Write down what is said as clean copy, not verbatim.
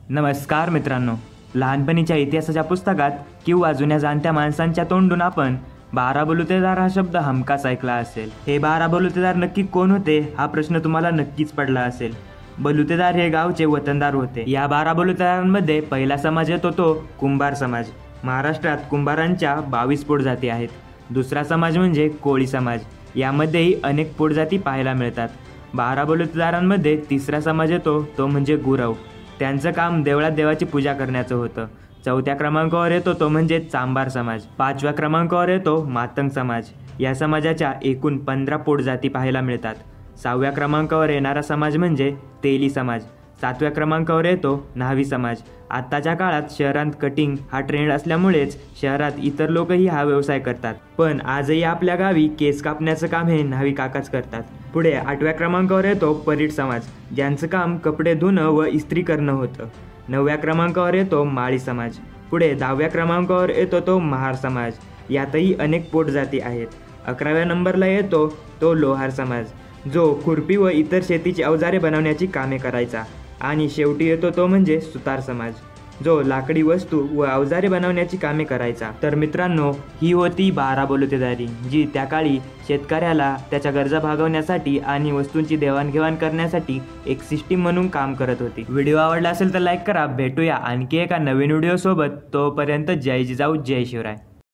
नमस्कार मित्रांनो, लहानपणीच्या इतिहासाच्या पुस्तकात किंवा जुन्या जाणत्या माणसांच्या तोंडून आपण 12 बलुतेदार हा शब्द हमखास ऐकला असेल। हे 12 बलुतेदार नक्की कोण होते हा प्रश्न तुम्हाला नक्कीच पडला असेल। बलुतेदार हे गावचे वतनदार होते। या 12 बलुतेदारांमध्ये पहिला समाज येतो तो कुंभार समाज। महाराष्ट्रात कुंभारांच्या 22 पोटजाती आहेत। दुसरा समाज म्हणजे कोळी समाज, यामध्येही अनेक पोटजाती पाहायला मिळतात। 12 बलुतेदारांमध्ये तिसरा समाज येतो तो म्हणजे गुरव। त्यांचं काम देवळात देवाची पूजा करण्याचं होतं। चौथ्या क्रमांकावर येतो तो म्हणजे चांभार समाज। पाचव्या क्रमांकावर येतो मातंग समाज। या समाजाच्या एकूण 15 पोटजाती पाहायला मिळतात। सहाव्या क्रमांकावर येणारा समाज म्हणजे तेली समाज। सातव्या क्रमांकावर येतो न्हावी समाज। आत्ताच्या काळात शहरात कटिंग हा ट्रेंड असल्यामुळेच शहरात इतर लोकही हा व्यवसाय करतात, पण आजही आपल्या गावी केस कापण्याचं काम हे न्हावी काकाच करतात। पुढे 8व्या क्रमांकावर येतो परीट समाज, ज्यांचं काम कपडे धुणं व इस्त्री करणं होतं। 9व्या क्रमांकावर येतो माळी समाज। पुढे 10व्या क्रमांकावर येतो तो महार समाज, यातही अनेक पोटजाती आहेत। 11व्या नंबरला येतो तो लोहार समाज, जो खुरपी व इतर शेतीची अवजारे बनवण्याची कामे करायचा। आणि शेवटी येतो तो म्हणजे सुतार समाज, जो लाकडी वस्तू व अवजारे बनवण्याची कामे करायचा। तर मित्रांनो, ही होती 12 बलुतेदारी, जी त्या काळी शेतकऱ्याला त्याच्या गरजा भागवण्यासाठी आणि वस्तूंची देवाणघेवाण करण्यासाठी एक सिस्टीम म्हणून काम करत होती। व्हिडिओ आवडला असेल तर लाईक करा। भेटूया आणखी एका नवीन व्हिडिओ सोबत। तोपर्यंत जय जिजाऊ जय शिवराय।